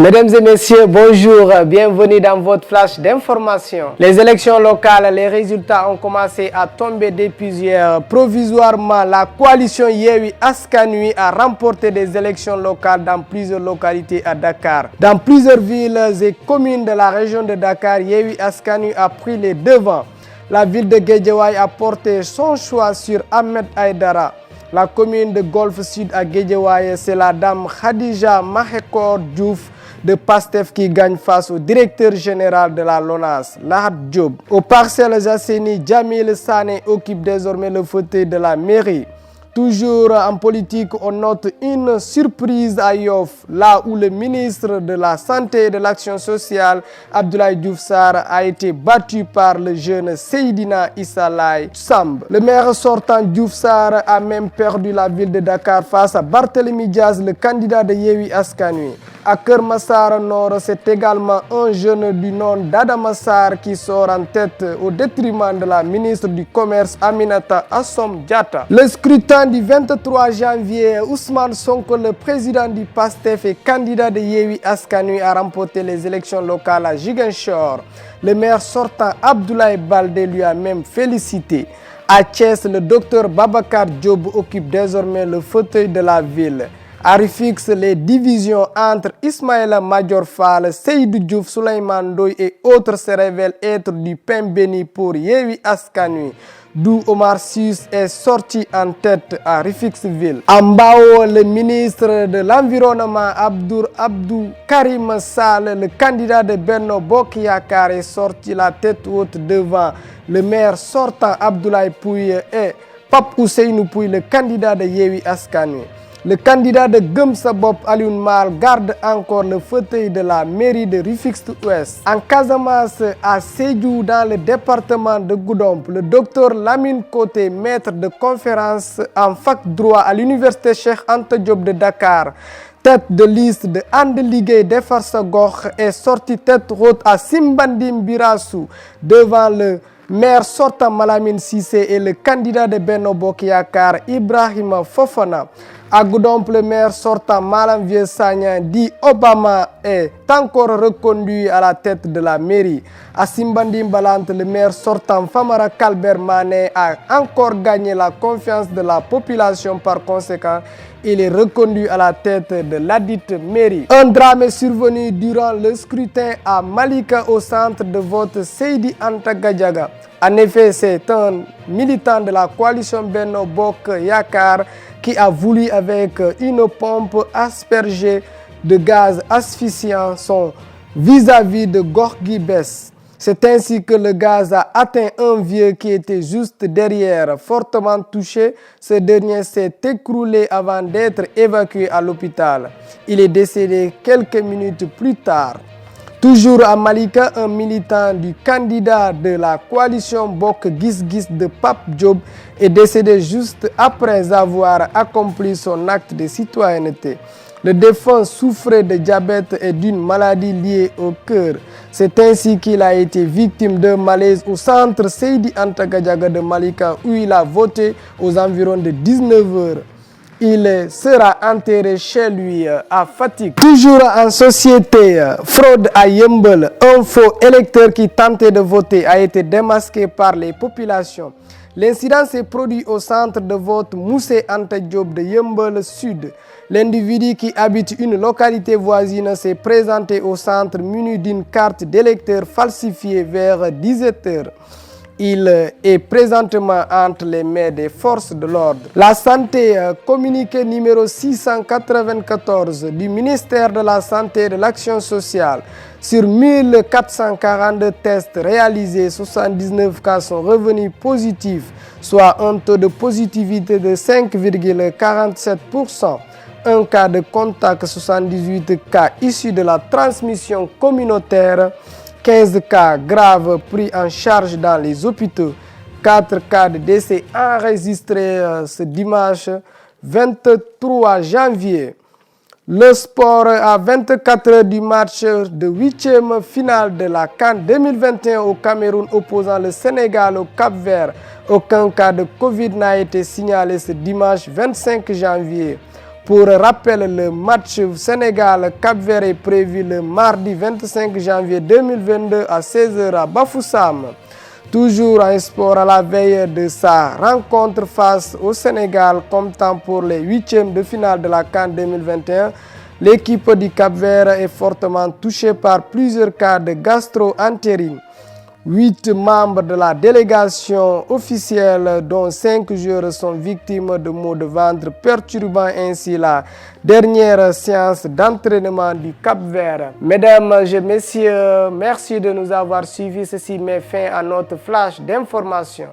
Mesdames et messieurs, bonjour, bienvenue dans votre flash d'information. Les élections locales, les résultats ont commencé à tomber depuis hier. Provisoirement, la coalition Yewwi Askan Wi a remporté des élections locales dans plusieurs localités à Dakar. Dans plusieurs villes et communes de la région de Dakar, Yewwi Askan Wi a pris les devants. La ville de Guédiawaye a porté son choix sur Ahmed Aïdara. La commune de Golf Sud à Guédiawaye, c'est la dame Khadija Mahekor Diouf de PASTEF qui gagne face au directeur général de la LONASE, Lahat Diop. Aux Parcelles Assainies, Djamil Sané occupe désormais le fauteuil de la mairie. Toujours en politique, on note une surprise à Yoff, là où le ministre de la Santé et de l'Action sociale, Abdoulaye Diouf Sarr, a été battu par le jeune Seydina Issa Laye Samb. Le maire sortant Diouf Sarr a même perdu la ville de Dakar face à Barthélémy Diaz, le candidat de Yewwi Askan Wi. À Keur Massar Nord, c'est également un jeune du nom d'Adama Sarr qui sort en tête au détriment de la ministre du Commerce Aminata Assome Diatta. Le scrutin du 23 janvier, Ousmane Sonko, le président du PASTEF et candidat de Yewwi Askan Wi, a remporté les élections locales à Ziguinchor. Le maire sortant Abdoulaye Baldé lui a même félicité. À Thiès, le docteur Babacar Diop occupe désormais le fauteuil de la ville. À Rufisque, les divisions entre Ismaïla Madior Fall, Seydou Diouf, Souleymane Ndoye et autres se révèlent être du pain béni pour Yewwi Askan Wi, d'où Omar Sy est sorti en tête à Rufisqueville. À Mbao, le ministre de l'Environnement Abdou Karim Sall, le candidat de Benno Bokk Yakaar, est sorti la tête haute devant le maire sortant Abdoulaye Pouye et Pape Ousseynou Pouye, le candidat de Yewwi Askan Wi. Le candidat de Gëm Sa Bopp, Alioune Mal, garde encore le fauteuil de la mairie de Rufisque-Ouest. En Casamance, à Sédhiou, dans le département de Goudomp, le docteur Lamine Koté, maître de conférence en fac droit à l'université Cheikh Anta Diop de Dakar, tête de liste de And Liggéey Defar Sa Gox, est sorti tête haute à Simbandi Mbirassou devant le maire sortant Malamine Cissé et le candidat de Benno Bokk Yakaar Ibrahima Fofana. À Goudomp, le maire sortant Malam Vieux Sagna dit Obama est encore reconduit à la tête de la mairie. À Simbandi Mbalante, le maire sortant Famara Kalbert Mané a encore gagné la confiance de la population. Par conséquent, il est reconduit à la tête de ladite mairie. Un drame est survenu durant le scrutin à Malika au centre de vote Seydi Anta Gadiaga. En effet, c'est un militant de la coalition Benno Bokk Yakaar qui a voulu avec une pompe asperger de gaz asphyxiant son vis-à-vis de Gorgui Bess. C'est ainsi que le gaz a atteint un vieux qui était juste derrière. Fortement touché, ce dernier s'est écroulé avant d'être évacué à l'hôpital. Il est décédé quelques minutes plus tard. Toujours à Malika, un militant du candidat de la coalition Bokk Gis Gis de Pape Diop est décédé juste après avoir accompli son acte de citoyenneté. Le défunt souffrait de diabète et d'une maladie liée au cœur. C'est ainsi qu'il a été victime d'un malaise au centre Seydi Anta Gadiaga de Malika où il a voté aux environs de 19 heures. Il sera enterré chez lui à Fatick. Toujours en société, fraude à Yeumbeul. Un faux électeur qui tentait de voter a été démasqué par les populations. L'incident s'est produit au centre de vote Moussé Anta Diop de Yeumbeul Sud. L'individu qui habite une localité voisine s'est présenté au centre muni d'une carte d'électeur falsifiée vers 17 heures. Il est présentement entre les mains des forces de l'ordre. La santé, communiqué numéro 694 du ministère de la Santé et de l'Action sociale. Sur 1442 tests réalisés, 79 cas sont revenus positifs, soit un taux de positivité de 5,47%. Un cas de contact, 78 cas issus de la transmission communautaire. 15 cas graves pris en charge dans les hôpitaux. 4 cas de décès enregistrés ce dimanche 23 janvier. Le sport à 24 heures du match de 8e finale de la CAN 2021 au Cameroun opposant le Sénégal au Cap-Vert. Aucun cas de Covid n'a été signalé ce dimanche 25 janvier. Pour rappel, le match Sénégal-Cap-Vert est prévu le mardi 25 janvier 2022 à 16h à Bafoussam. Toujours en sport, à la veille de sa rencontre face au Sénégal, comptant pour les huitièmes de finale de la CAN 2021, l'équipe du Cap-Vert est fortement touchée par plusieurs cas de gastro-entérite. 8 membres de la délégation officielle, dont 5 joueurs, sont victimes de maux de ventre, perturbant ainsi la dernière séance d'entraînement du Cap-Vert. Mesdames et messieurs, merci de nous avoir suivis. Ceci met fin à notre flash d'information.